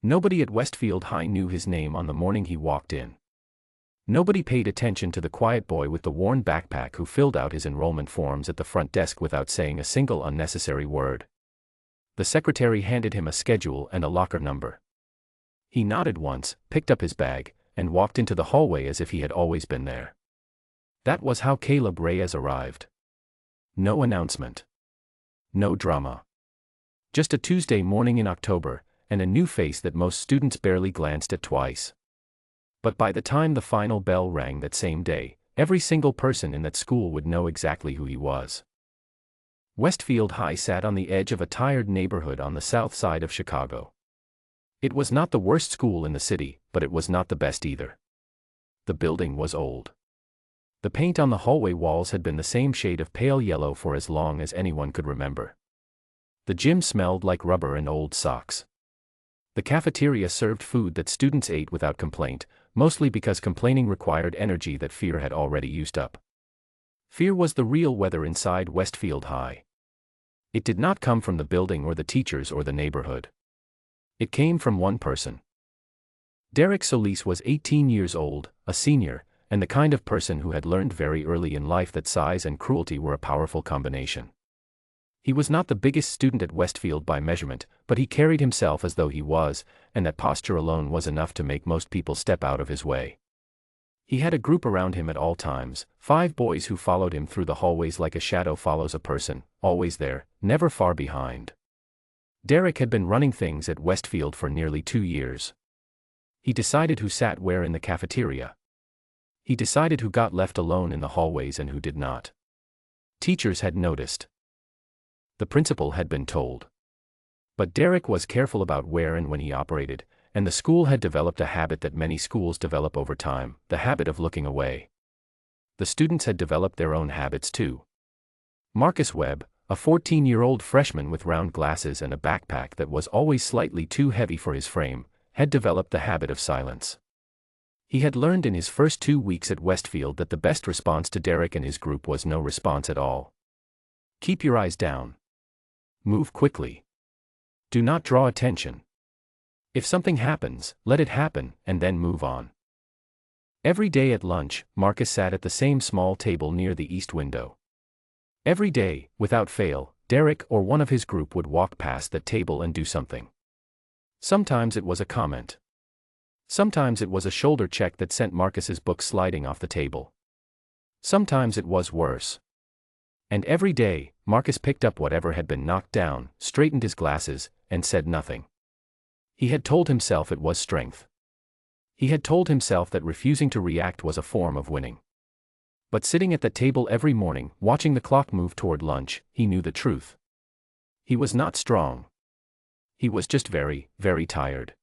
Nobody at Westfield High knew his name on the morning he walked in. Nobody paid attention to the quiet boy with the worn backpack who filled out his enrollment forms at the front desk without saying a single unnecessary word. The secretary handed him a schedule and a locker number. He nodded once, picked up his bag, and walked into the hallway as if he had always been there. That was how Caleb Reyes arrived. No announcement. No drama. Just a Tuesday morning in October, and a new face that most students barely glanced at twice. But by the time the final bell rang that same day, every single person in that school would know exactly who he was. Westfield High sat on the edge of a tired neighborhood on the south side of Chicago. It was not the worst school in the city, but it was not the best either. The building was old. The paint on the hallway walls had been the same shade of pale yellow for as long as anyone could remember. The gym smelled like rubber and old socks. The cafeteria served food that students ate without complaint, mostly because complaining required energy that fear had already used up. Fear was the real weather inside Westfield High. It did not come from the building or the teachers or the neighborhood. It came from one person. Derek Solis was 18 years old, a senior, and the kind of person who had learned very early in life that size and cruelty were a powerful combination. He was not the biggest student at Westfield by measurement, but he carried himself as though he was, and that posture alone was enough to make most people step out of his way. He had a group around him at all times, 5 boys who followed him through the hallways like a shadow follows a person, always there, never far behind. Derek had been running things at Westfield for nearly 2 years. He decided who sat where in the cafeteria. He decided who got left alone in the hallways and who did not. Teachers had noticed. The principal had been told. But Derek was careful about where and when he operated, and the school had developed a habit that many schools develop over time, the habit of looking away. The students had developed their own habits too. Marcus Webb, a 14-year-old freshman with round glasses and a backpack that was always slightly too heavy for his frame, had developed the habit of silence. He had learned in his first 2 weeks at Westfield that the best response to Derek and his group was no response at all. Keep your eyes down. Move quickly. Do not draw attention. If something happens, let it happen, and then move on. Every day at lunch, Marcus sat at the same small table near the east window. Every day, without fail, Derek or one of his group would walk past that table and do something. Sometimes it was a comment. Sometimes it was a shoulder check that sent Marcus's book sliding off the table. Sometimes it was worse. And every day, Marcus picked up whatever had been knocked down, straightened his glasses, and said nothing. He had told himself it was strength. He had told himself that refusing to react was a form of winning. But sitting at that table every morning, watching the clock move toward lunch, he knew the truth. He was not strong. He was just very, very tired.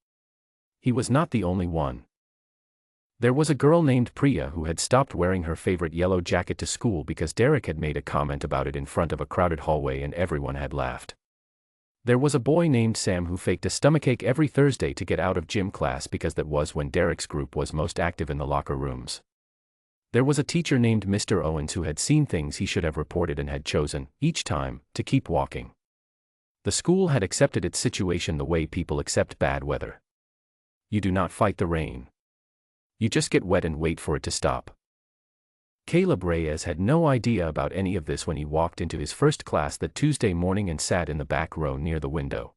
He was not the only one. There was a girl named Priya who had stopped wearing her favorite yellow jacket to school because Derek had made a comment about it in front of a crowded hallway and everyone had laughed. There was a boy named Sam who faked a stomachache every Thursday to get out of gym class because that was when Derek's group was most active in the locker rooms. There was a teacher named Mr. Owens who had seen things he should have reported and had chosen, each time, to keep walking. The school had accepted its situation the way people accept bad weather. You do not fight the rain. You just get wet and wait for it to stop. Caleb Reyes had no idea about any of this when he walked into his first class that Tuesday morning and sat in the back row near the window.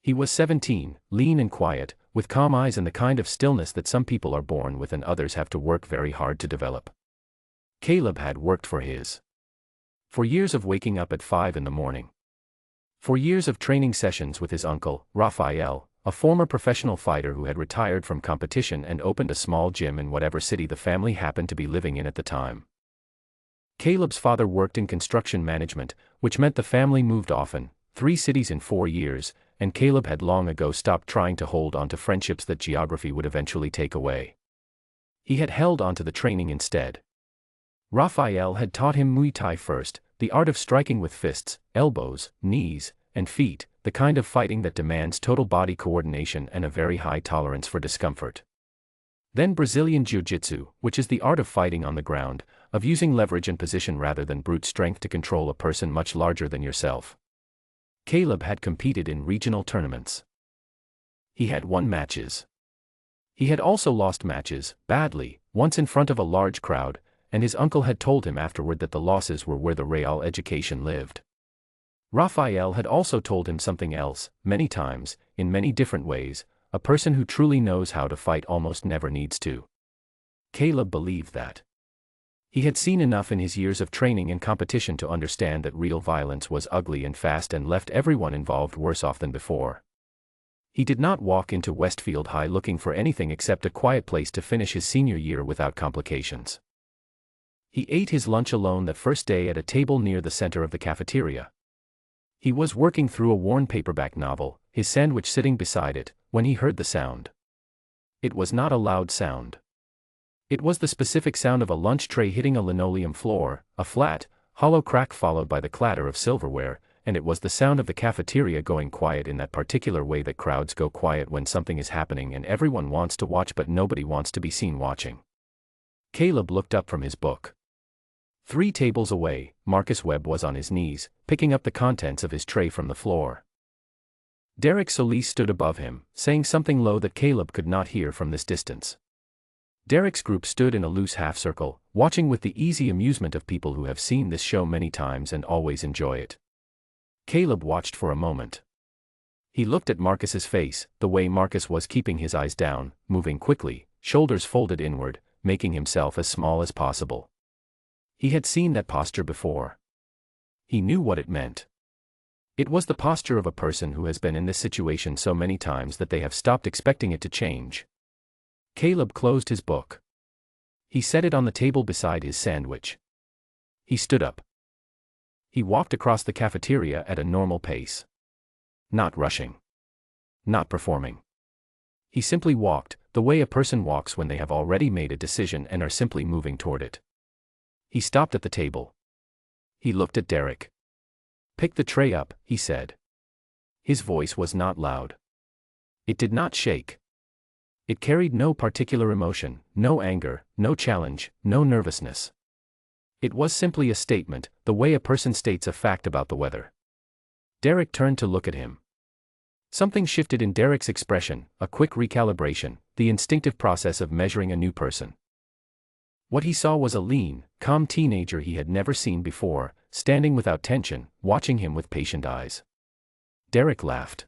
He was 17, lean and quiet, with calm eyes and the kind of stillness that some people are born with and others have to work very hard to develop. Caleb had worked for his. For years of waking up at 5 in the morning. For years of training sessions with his uncle, Raphael, a former professional fighter who had retired from competition and opened a small gym in whatever city the family happened to be living in at the time. Caleb's father worked in construction management, which meant the family moved often, 3 cities in 4 years, and Caleb had long ago stopped trying to hold on to friendships that geography would eventually take away. He had held on to the training instead. Raphael had taught him Muay Thai first, the art of striking with fists, elbows, knees, and feet, the kind of fighting that demands total body coordination and a very high tolerance for discomfort. Then Brazilian Jiu-Jitsu, which is the art of fighting on the ground, of using leverage and position rather than brute strength to control a person much larger than yourself. Caleb had competed in regional tournaments. He had won matches. He had also lost matches, badly, once in front of a large crowd, and his uncle had told him afterward that the losses were where the real education lived. Raphael had also told him something else, many times, in many different ways: a person who truly knows how to fight almost never needs to. Caleb believed that. He had seen enough in his years of training and competition to understand that real violence was ugly and fast and left everyone involved worse off than before. He did not walk into Westfield High looking for anything except a quiet place to finish his senior year without complications. He ate his lunch alone that first day at a table near the center of the cafeteria. He was working through a worn paperback novel, his sandwich sitting beside it, when he heard the sound. It was not a loud sound. It was the specific sound of a lunch tray hitting a linoleum floor, a flat, hollow crack followed by the clatter of silverware, and it was the sound of the cafeteria going quiet in that particular way that crowds go quiet when something is happening and everyone wants to watch but nobody wants to be seen watching. Caleb looked up from his book. 3 tables away, Marcus Webb was on his knees, picking up the contents of his tray from the floor. Derek Solis stood above him, saying something low that Caleb could not hear from this distance. Derek's group stood in a loose half-circle, watching with the easy amusement of people who have seen this show many times and always enjoy it. Caleb watched for a moment. He looked at Marcus's face, the way Marcus was keeping his eyes down, moving quickly, shoulders folded inward, making himself as small as possible. He had seen that posture before. He knew what it meant. It was the posture of a person who has been in this situation so many times that they have stopped expecting it to change. Caleb closed his book. He set it on the table beside his sandwich. He stood up. He walked across the cafeteria at a normal pace. Not rushing. Not performing. He simply walked, the way a person walks when they have already made a decision and are simply moving toward it. He stopped at the table. He looked at Derek. "Pick the tray up," he said. His voice was not loud. It did not shake. It carried no particular emotion, no anger, no challenge, no nervousness. It was simply a statement, the way a person states a fact about the weather. Derek turned to look at him. Something shifted in Derek's expression, a quick recalibration, the instinctive process of measuring a new person. What he saw was a lean, calm teenager he had never seen before, standing without tension, watching him with patient eyes. Derek laughed.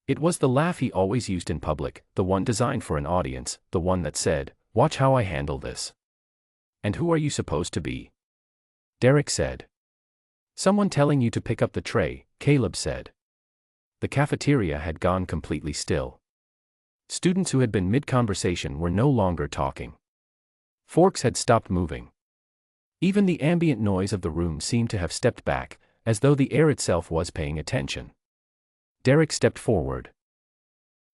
It was the laugh he always used in public, the one designed for an audience, the one that said, "Watch how I handle this." "And who are you supposed to be?" Derek said. "Someone telling you to pick up the tray," Caleb said. The cafeteria had gone completely still. Students who had been mid-conversation were no longer talking. Forks had stopped moving. Even the ambient noise of the room seemed to have stepped back, as though the air itself was paying attention. Derek stepped forward.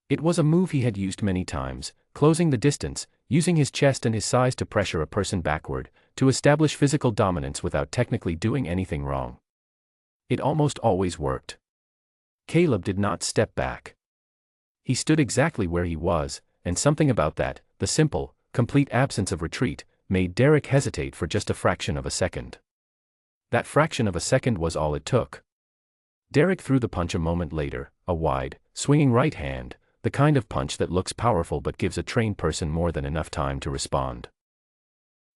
It was a move he had used many times, closing the distance, using his chest and his size to pressure a person backward, to establish physical dominance without technically doing anything wrong. It almost always worked. Caleb did not step back. He stood exactly where he was, and something about that, the simple, complete absence of retreat, made Derek hesitate for just a fraction of a second. That fraction of a second was all it took. Derek threw the punch a moment later, a wide, swinging right hand, the kind of punch that looks powerful but gives a trained person more than enough time to respond.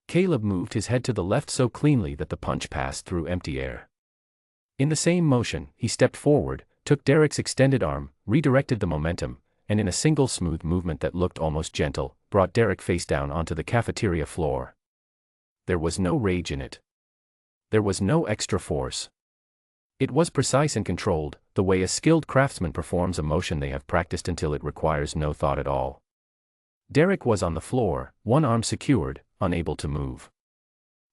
Caleb moved his head to the left so cleanly that the punch passed through empty air. In the same motion, he stepped forward, took Derek's extended arm, redirected the momentum, and in a single smooth movement that looked almost gentle, brought Derek face down onto the cafeteria floor. There was no rage in it. There was no extra force. It was precise and controlled, the way a skilled craftsman performs a motion they have practiced until it requires no thought at all. Derek was on the floor, one arm secured, unable to move.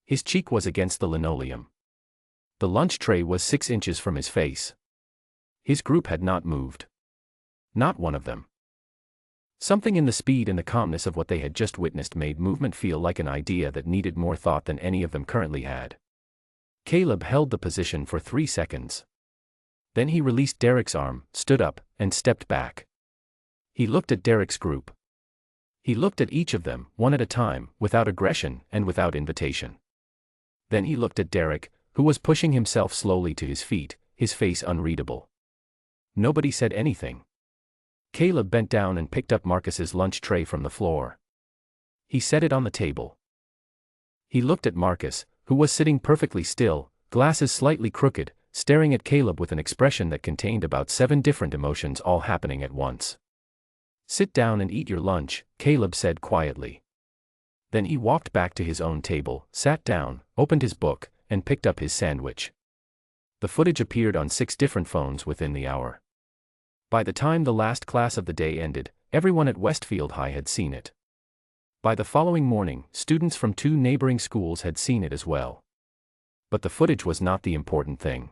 His cheek was against the linoleum. The lunch tray was 6 inches from his face. His group had not moved. Not one of them. Something in the speed and the calmness of what they had just witnessed made movement feel like an idea that needed more thought than any of them currently had. Caleb held the position for 3 seconds. Then he released Derek's arm, stood up, and stepped back. He looked at Derek's group. He looked at each of them, one at a time, without aggression and without invitation. Then he looked at Derek, who was pushing himself slowly to his feet, his face unreadable. Nobody said anything. Caleb bent down and picked up Marcus's lunch tray from the floor. He set it on the table. He looked at Marcus, who was sitting perfectly still, glasses slightly crooked, staring at Caleb with an expression that contained about 7 different emotions all happening at once. "Sit down and eat your lunch," Caleb said quietly. Then he walked back to his own table, sat down, opened his book, and picked up his sandwich. The footage appeared on 6 different phones within the hour. By the time the last class of the day ended, everyone at Westfield High had seen it. By the following morning, students from 2 neighboring schools had seen it as well. But the footage was not the important thing.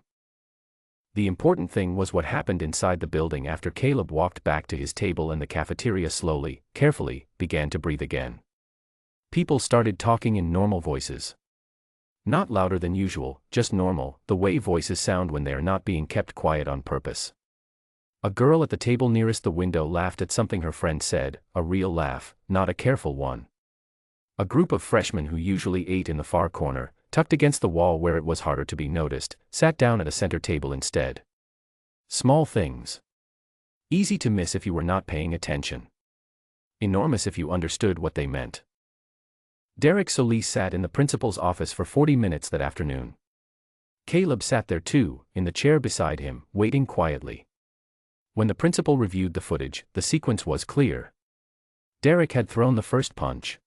The important thing was what happened inside the building after Caleb walked back to his table and the cafeteria slowly, carefully, began to breathe again. People started talking in normal voices. Not louder than usual, just normal, the way voices sound when they are not being kept quiet on purpose. A girl at the table nearest the window laughed at something her friend said, a real laugh, not a careful one. A group of freshmen who usually ate in the far corner, tucked against the wall where it was harder to be noticed, sat down at a center table instead. Small things. Easy to miss if you were not paying attention. Enormous if you understood what they meant. Derek Solis sat in the principal's office for 40 minutes that afternoon. Caleb sat there too, in the chair beside him, waiting quietly. When the principal reviewed the footage, the sequence was clear. Derek had thrown the first punch.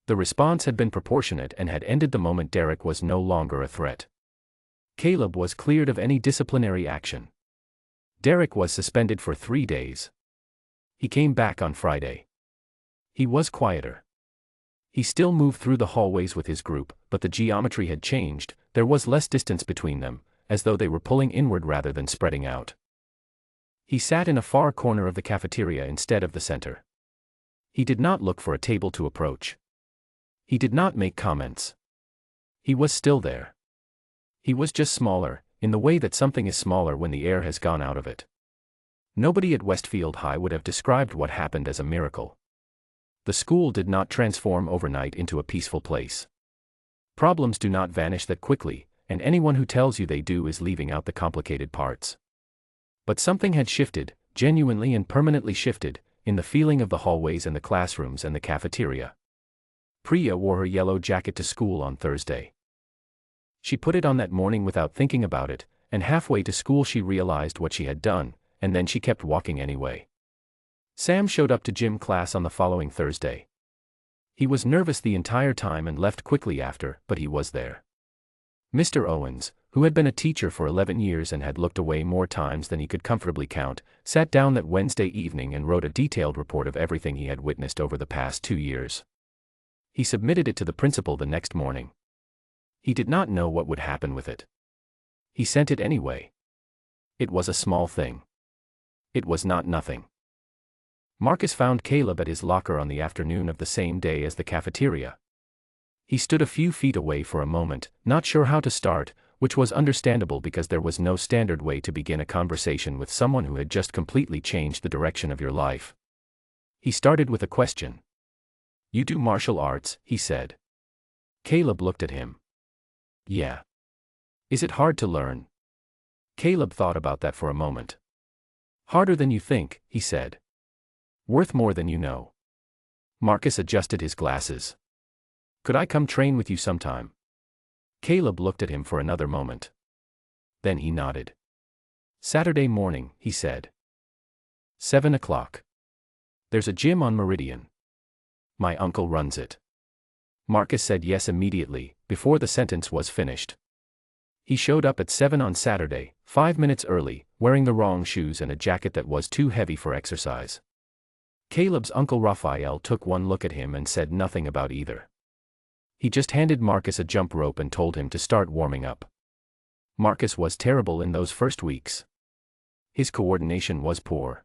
The response had been proportionate and had ended the moment Derek was no longer a threat. Caleb was cleared of any disciplinary action. Derek was suspended for 3 days. He came back on Friday. He was quieter. He still moved through the hallways with his group, but the geometry had changed, there was less distance between them, as though they were pulling inward rather than spreading out. He sat in a far corner of the cafeteria instead of the center. He did not look for a table to approach. He did not make comments. He was still there. He was just smaller, in the way that something is smaller when the air has gone out of it. Nobody at Westfield High would have described what happened as a miracle. The school did not transform overnight into a peaceful place. Problems do not vanish that quickly, and anyone who tells you they do is leaving out the complicated parts. But something had shifted, genuinely and permanently shifted, in the feeling of the hallways and the classrooms and the cafeteria. Priya wore her yellow jacket to school on Thursday. She put it on that morning without thinking about it, and halfway to school she realized what she had done, and then she kept walking anyway. Sam showed up to gym class on the following Thursday. He was nervous the entire time and left quickly after, but he was there. Mr. Owens, who had been a teacher for 11 years and had looked away more times than he could comfortably count, sat down that Wednesday evening and wrote a detailed report of everything he had witnessed over the past 2 years. He submitted it to the principal the next morning. He did not know what would happen with it. He sent it anyway. It was a small thing. It was not nothing. Marcus found Caleb at his locker on the afternoon of the same day as the cafeteria. He stood a few feet away for a moment, not sure how to start, which was understandable because there was no standard way to begin a conversation with someone who had just completely changed the direction of your life. He started with a question. "You do martial arts," he said. Caleb looked at him. "Yeah." "Is it hard to learn?" Caleb thought about that for a moment. "Harder than you think," he said. "Worth more than you know." Marcus adjusted his glasses. "Could I come train with you sometime?" Caleb looked at him for another moment. Then he nodded. "Saturday morning," he said. 7 o'clock. "There's a gym on Meridian. My uncle runs it." Marcus said yes immediately, before the sentence was finished. He showed up at 7 on Saturday, 5 minutes early, wearing the wrong shoes and a jacket that was too heavy for exercise. Caleb's uncle Raphael took one look at him and said nothing about either. He just handed Marcus a jump rope and told him to start warming up. Marcus was terrible in those first weeks. His coordination was poor.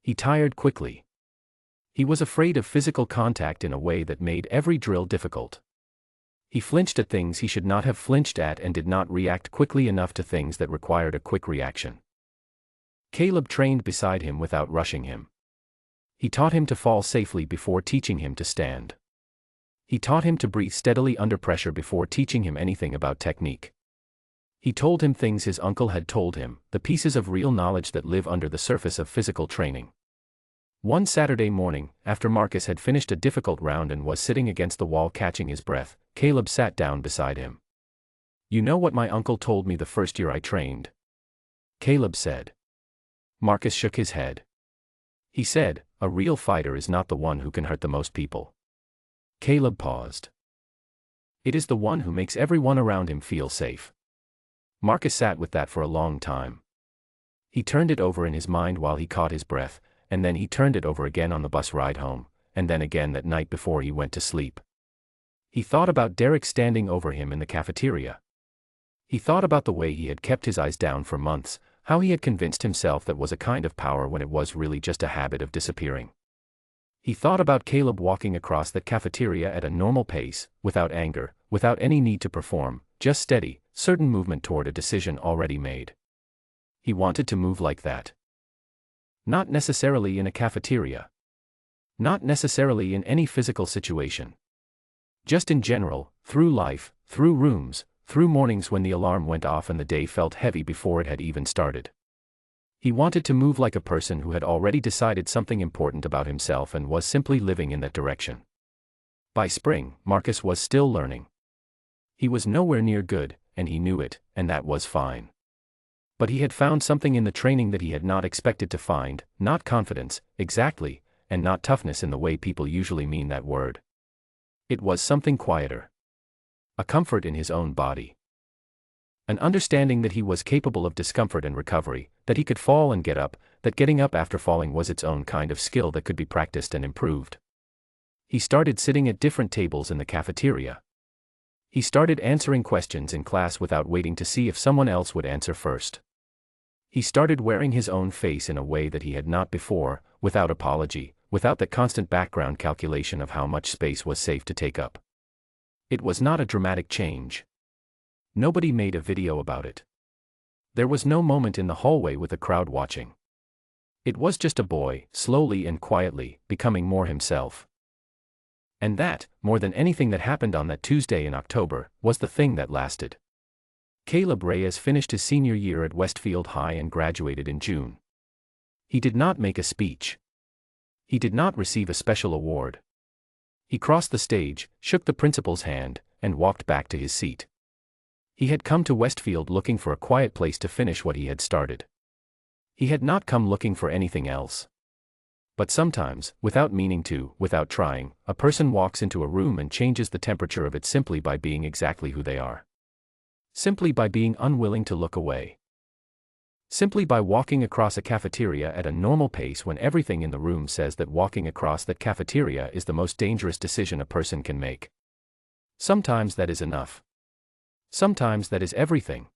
He tired quickly. He was afraid of physical contact in a way that made every drill difficult. He flinched at things he should not have flinched at and did not react quickly enough to things that required a quick reaction. Caleb trained beside him without rushing him. He taught him to fall safely before teaching him to stand. He taught him to breathe steadily under pressure before teaching him anything about technique. He told him things his uncle had told him, the pieces of real knowledge that live under the surface of physical training. One Saturday morning, after Marcus had finished a difficult round and was sitting against the wall catching his breath, Caleb sat down beside him. "You know what my uncle told me the first year I trained?" Caleb said. Marcus shook his head. He said, "A real fighter is not the one who can hurt the most people." Caleb paused. "It is the one who makes everyone around him feel safe." Marcus sat with that for a long time. He turned it over in his mind while he caught his breath, and then he turned it over again on the bus ride home, and then again that night before he went to sleep. He thought about Derek standing over him in the cafeteria. He thought about the way he had kept his eyes down for months, how he had convinced himself that was a kind of power when it was really just a habit of disappearing. He thought about Caleb walking across that cafeteria at a normal pace, without anger, without any need to perform, just steady, certain movement toward a decision already made. He wanted to move like that. Not necessarily in a cafeteria. Not necessarily in any physical situation. Just in general, through life, through rooms, through mornings when the alarm went off and the day felt heavy before it had even started. He wanted to move like a person who had already decided something important about himself and was simply living in that direction. By spring, Marcus was still learning. He was nowhere near good, and he knew it, and that was fine. But he had found something in the training that he had not expected to find, not confidence, exactly, and not toughness in the way people usually mean that word. It was something quieter. A comfort in his own body. An understanding that he was capable of discomfort and recovery, that he could fall and get up, that getting up after falling was its own kind of skill that could be practiced and improved. He started sitting at different tables in the cafeteria. He started answering questions in class without waiting to see if someone else would answer first. He started wearing his own face in a way that he had not before, without apology, without that constant background calculation of how much space was safe to take up. It was not a dramatic change. Nobody made a video about it. There was no moment in the hallway with a crowd watching. It was just a boy, slowly and quietly, becoming more himself. And that, more than anything that happened on that Tuesday in October, was the thing that lasted. Caleb Reyes finished his senior year at Westfield High and graduated in June. He did not make a speech. He did not receive a special award. He crossed the stage, shook the principal's hand, and walked back to his seat. He had come to Westfield looking for a quiet place to finish what he had started. He had not come looking for anything else. But sometimes, without meaning to, without trying, a person walks into a room and changes the temperature of it simply by being exactly who they are. Simply by being unwilling to look away. Simply by walking across a cafeteria at a normal pace when everything in the room says that walking across that cafeteria is the most dangerous decision a person can make. Sometimes that is enough. Sometimes that is everything.